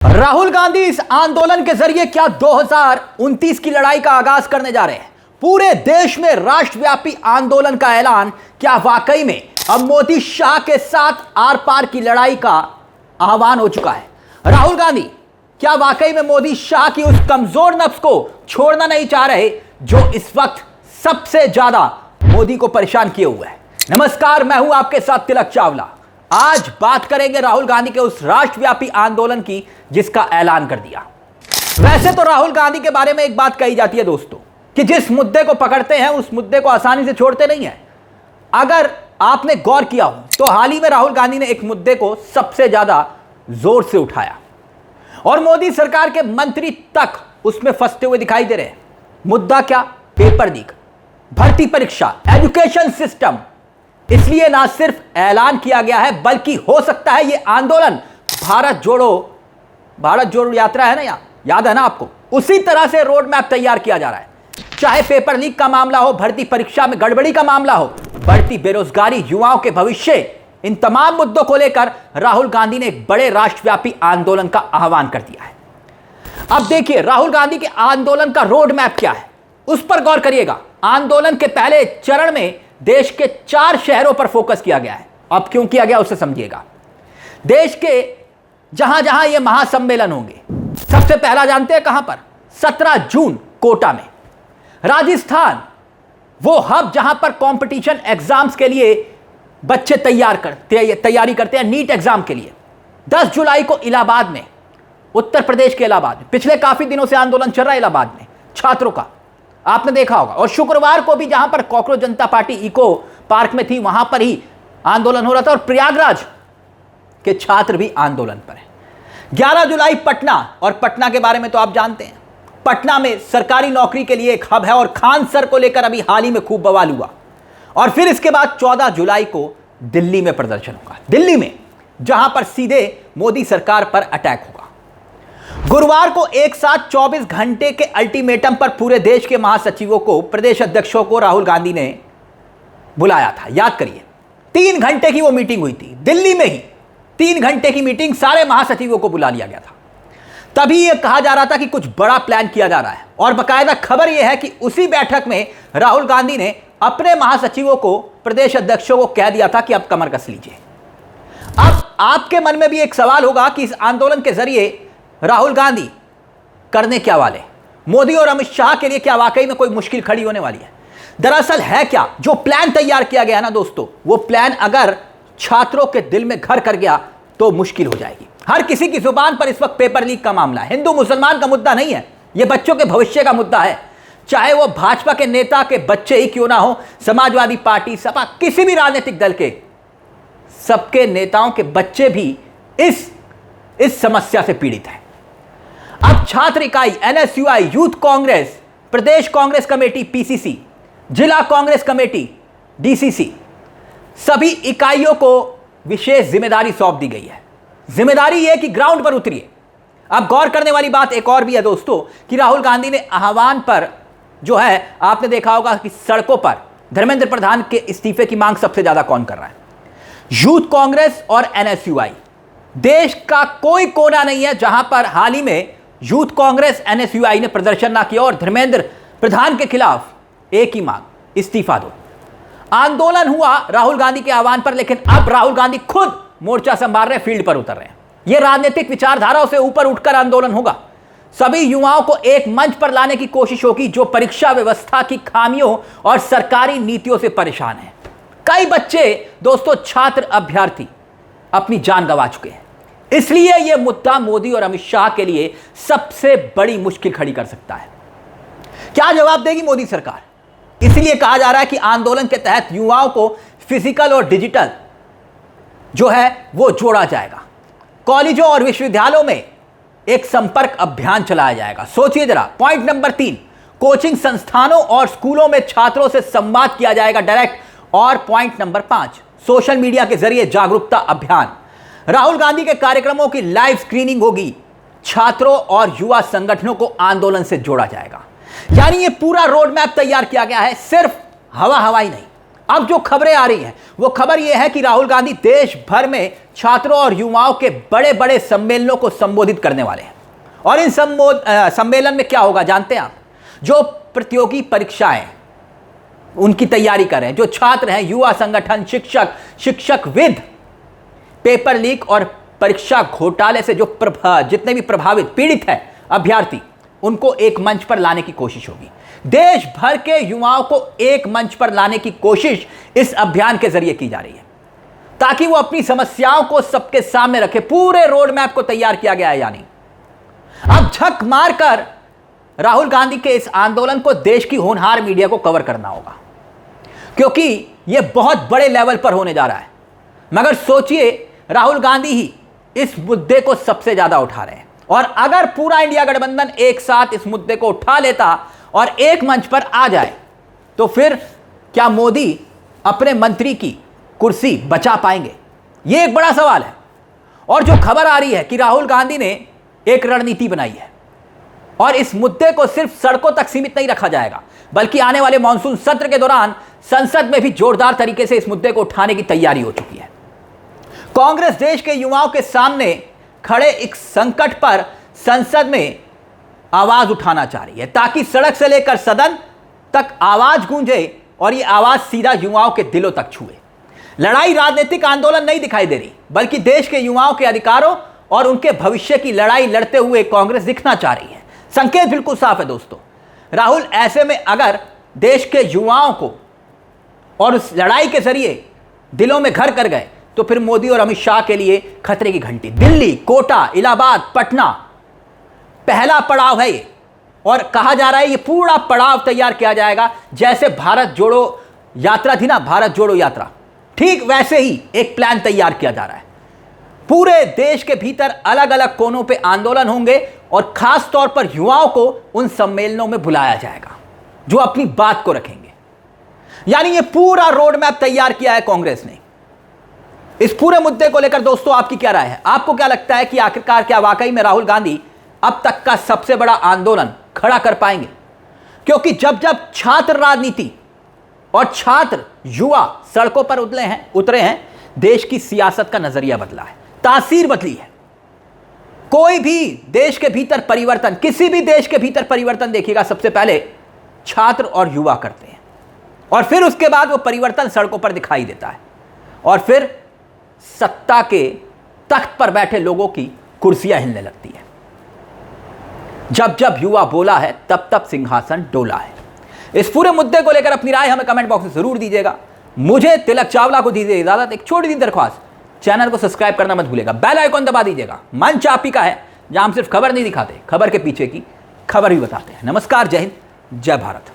राहुल गांधी इस आंदोलन के जरिए क्या 2029 की लड़ाई का आगाज करने जा रहे हैं। पूरे देश में राष्ट्रव्यापी आंदोलन का ऐलान। क्या वाकई में अब मोदी शाह के साथ आर पार की लड़ाई का आह्वान हो चुका है। राहुल गांधी क्या वाकई में मोदी शाह की उस कमजोर नफ्स को छोड़ना नहीं चाह रहे जो इस वक्त सबसे ज्यादा मोदी को परेशान किए हुए है। नमस्कार, मैं हूं आपके साथ तिलक चावला। आज बात करेंगे राहुल गांधी के उस राष्ट्रव्यापी आंदोलन की जिसका ऐलान कर दिया। वैसे तो राहुल गांधी के बारे में एक बात कही जाती है दोस्तों कि जिस मुद्दे को पकड़ते हैं उस मुद्दे को आसानी से छोड़ते नहीं हैं। अगर आपने गौर किया हो तो हाल ही में राहुल गांधी ने एक मुद्दे को सबसे ज्यादा जोर से उठाया और मोदी सरकार के मंत्री तक उसमें फंसते हुए दिखाई दे रहे हैं। मुद्दा क्या? पेपर लीक, भर्ती परीक्षा, एजुकेशन सिस्टम। इसलिए ना सिर्फ ऐलान किया गया है बल्कि हो सकता है ये आंदोलन भारत जोड़ो यात्रा है ना, याद है ना आपको, उसी तरह से रोड मैप तैयार किया जा रहा है। चाहे पेपर लीक का मामला हो, भर्ती परीक्षा में गड़बड़ी का मामला हो, बढ़ती बेरोजगारी, युवाओं के भविष्य, इन तमाम मुद्दों को लेकर राहुल गांधी ने एक बड़े राष्ट्रव्यापी आंदोलन का आह्वान कर दिया है। अब देखिए राहुल गांधी के आंदोलन का रोड मैप क्या है, उस पर गौर करिएगा। आंदोलन के पहले चरण में देश के 4 शहरों पर फोकस किया गया है। अब क्यों किया गया उसे समझिएगा। देश के जहां जहां ये महासम्मेलन होंगे, सबसे पहला जानते हैं कहां पर? 17 जून कोटा में। राजस्थान वो हब जहां पर कंपटीशन एग्जाम्स के लिए बच्चे तैयारी करते हैं, नीट एग्जाम के लिए। 10 जुलाई को इलाहाबाद में, उत्तर प्रदेश के इलाहाबाद में। पिछले काफी दिनों से आंदोलन चल रहा है इलाहाबाद में छात्रों का, आपने देखा होगा। और शुक्रवार को भी जहां पर कॉकरोच जनता पार्टी इको पार्क में थी वहां पर ही आंदोलन हो रहा था और प्रयागराज के छात्र भी आंदोलन पर हैं। 11 जुलाई पटना, और पटना के बारे में तो आप जानते हैं, पटना में सरकारी नौकरी के लिए एक हब है और खान सर को लेकर अभी हाल ही में खूब बवाल हुआ। और फिर इसके बाद 14 जुलाई को दिल्ली में प्रदर्शन होगा, दिल्ली में, जहां पर सीधे मोदी सरकार पर अटैक होगा। गुरुवार को एक साथ 24 घंटे के अल्टीमेटम पर पूरे देश के महासचिवों को, प्रदेश अध्यक्षों को राहुल गांधी ने बुलाया था। याद करिए 3 घंटे की वो मीटिंग हुई थी दिल्ली में ही। 3 घंटे की मीटिंग, सारे महासचिवों को बुला लिया गया था। तभी यह कहा जा रहा था कि कुछ बड़ा प्लान किया जा रहा है और बाकायदा खबर यह है कि उसी बैठक में राहुल गांधी ने अपने महासचिवों को, प्रदेश अध्यक्षों को कह दिया था कि अब कमर कस लीजिए। अब आपके मन में भी एक सवाल होगा कि इस आंदोलन के जरिए राहुल गांधी करने क्या वाले? मोदी और अमित शाह के लिए क्या वाकई में कोई मुश्किल खड़ी होने वाली है? दरअसल है क्या, जो प्लान तैयार किया गया ना दोस्तों, वो प्लान अगर छात्रों के दिल में घर कर गया तो मुश्किल हो जाएगी। हर किसी की जुबान पर इस वक्त पेपर लीक का मामला है। हिंदू मुसलमान का मुद्दा नहीं है, यह बच्चों के भविष्य का मुद्दा है। चाहे वो भाजपा के नेता के बच्चे ही क्यों ना हो, समाजवादी पार्टी, सपा, किसी भी राजनीतिक दल के, सबके नेताओं के बच्चे भी इस समस्या से पीड़ित हैं। अब छात्र इकाई, एनएसयूआई, यूथ कांग्रेस, प्रदेश कांग्रेस कमेटी पीसीसी, जिला कांग्रेस कमेटी डीसीसी, सभी इकाइयों को विशेष जिम्मेदारी सौंप दी गई है। जिम्मेदारी यह कि ग्राउंड पर उतरिए। अब गौर करने वाली बात एक और भी है दोस्तों कि राहुल गांधी ने आह्वान पर जो है, आपने देखा होगा कि सड़कों पर धर्मेंद्र प्रधान के इस्तीफे की मांग सबसे ज्यादा कौन कर रहा है? यूथ कांग्रेस और एनएसयूआई। देश का कोई कोना नहीं है जहां पर हाल ही में यूथ कांग्रेस, एनएसयूआई ने प्रदर्शन ना किया और धर्मेंद्र प्रधान के खिलाफ एक ही मांग, इस्तीफा दो। आंदोलन हुआ राहुल गांधी के आह्वान पर, लेकिन अब राहुल गांधी खुद मोर्चा संभाल रहे, फील्ड पर उतर रहे हैं। यह राजनीतिक विचारधाराओं से ऊपर उठकर आंदोलन होगा। सभी युवाओं को एक मंच पर लाने की कोशिश होगी जो परीक्षा व्यवस्था की खामियों और सरकारी नीतियों से परेशान हैं। कई बच्चे दोस्तों, छात्र, अभ्यर्थी अपनी जान गंवा चुके हैं। इसलिए यह मुद्दा मोदी और अमित शाह के लिए सबसे बड़ी मुश्किल खड़ी कर सकता है। क्या जवाब देगी मोदी सरकार? इसलिए कहा जा रहा है कि आंदोलन के तहत युवाओं को फिजिकल और डिजिटल जो है वो जोड़ा जाएगा। कॉलेजों और विश्वविद्यालयों में एक संपर्क अभियान चलाया जाएगा। सोचिए जरा। पॉइंट नंबर 3, कोचिंग संस्थानों और स्कूलों में छात्रों से संवाद किया जाएगा डायरेक्ट। और पॉइंट नंबर 5, सोशल मीडिया के जरिए जागरूकता अभियान। राहुल गांधी के कार्यक्रमों की लाइव स्क्रीनिंग होगी। छात्रों और युवा संगठनों को आंदोलन से जोड़ा जाएगा। यानी ये पूरा रोड मैप तैयार किया गया है, सिर्फ हवा ही नहीं। अब जो खबरें आ रही हैं वो खबर यह है कि राहुल गांधी देश भर में छात्रों और युवाओं के बड़े बड़े सम्मेलनों को संबोधित करने वाले हैं। और इन सम्मेलन में क्या होगा जानते हैं आप? जो प्रतियोगी परीक्षाएं उनकी तैयारी कर रहे हैं, जो छात्र हैं, युवा संगठन, शिक्षकविद, पेपर लीक और परीक्षा घोटाले से जो जितने भी प्रभावित पीड़ित हैं अभ्यर्थी, उनको एक मंच पर लाने की कोशिश होगी। देश भर के युवाओं को एक मंच पर लाने की कोशिश इस अभियान के जरिए की जा रही है ताकि वो अपनी समस्याओं को सबके सामने रखे। पूरे रोड मैप को तैयार किया गया है। यानी अब झक मारकर राहुल गांधी के इस आंदोलन को देश की होनहार मीडिया को कवर करना होगा, क्योंकि यह बहुत बड़े लेवल पर होने जा रहा है। मगर सोचिए, राहुल गांधी ही इस मुद्दे को सबसे ज्यादा उठा रहे हैं, और अगर पूरा इंडिया गठबंधन एक साथ इस मुद्दे को उठा लेता और एक मंच पर आ जाए तो फिर क्या मोदी अपने मंत्री की कुर्सी बचा पाएंगे? यह एक बड़ा सवाल है। और जो खबर आ रही है कि राहुल गांधी ने एक रणनीति बनाई है और इस मुद्दे को सिर्फ सड़कों तक सीमित नहीं रखा जाएगा, बल्कि आने वाले मानसून सत्र के दौरान संसद में भी जोरदार तरीके से इस मुद्दे को उठाने की तैयारी हो चुकी है। कांग्रेस देश के युवाओं के सामने खड़े एक संकट पर संसद में आवाज उठाना चाह रही है ताकि सड़क से लेकर सदन तक आवाज गूंजे और यह आवाज सीधा युवाओं के दिलों तक छुए। लड़ाई राजनीतिक आंदोलन नहीं दिखाई दे रही, बल्कि देश के युवाओं के अधिकारों और उनके भविष्य की लड़ाई लड़ते हुए कांग्रेस दिखना चाह रही है। संकेत बिल्कुल साफ है दोस्तों। राहुल ऐसे में अगर देश के युवाओं को और उस लड़ाई के जरिए दिलों में घर कर गए तो फिर मोदी और अमित शाह के लिए खतरे की घंटी। दिल्ली, कोटा, इलाहाबाद, पटना पहला पड़ाव है ये, और कहा जा रहा है ये पूरा पड़ाव तैयार किया जाएगा। जैसे भारत जोड़ो यात्रा थी ना, भारत जोड़ो यात्रा, ठीक वैसे ही एक प्लान तैयार किया जा रहा है। पूरे देश के भीतर अलग अलग कोनों पे आंदोलन होंगे और खास तौर पर युवाओं को उन सम्मेलनों में बुलाया जाएगा जो अपनी बात को रखेंगे। यानी ये पूरा रोड मैप तैयार किया है कांग्रेस ने। इस पूरे मुद्दे को लेकर दोस्तों आपकी क्या राय है? आपको क्या लगता है कि आखिरकार क्या वाकई में राहुल गांधी अब तक का सबसे बड़ा आंदोलन खड़ा कर पाएंगे? क्योंकि जब जब छात्र राजनीति और छात्र युवा सड़कों पर उतरे हैं, देश की सियासत का नजरिया बदला है, तासीर बदली है। कोई भी देश के भीतर परिवर्तन, किसी भी देश के भीतर परिवर्तन देखिएगा, सबसे पहले छात्र और युवा करते हैं और फिर उसके बाद वो परिवर्तन सड़कों पर दिखाई देता है और फिर सत्ता के तख्त पर बैठे लोगों की कुर्सियां हिलने लगती है। जब जब युवा बोला है तब तब सिंहासन डोला है। इस पूरे मुद्दे को लेकर अपनी राय हमें कमेंट बॉक्स में जरूर दीजिएगा। मुझे तिलक चावला को दीजिए इजाजत। एक छोटी सी दरख्वास्त, चैनल को सब्सक्राइब करना मत भूलिएगा, बेल आइकॉन दबा दीजिएगा। मंच आप ही का है जहां हम सिर्फ खबर नहीं दिखाते, खबर के पीछे की खबर भी बताते हैं। नमस्कार, जय हिंद, जय भारत।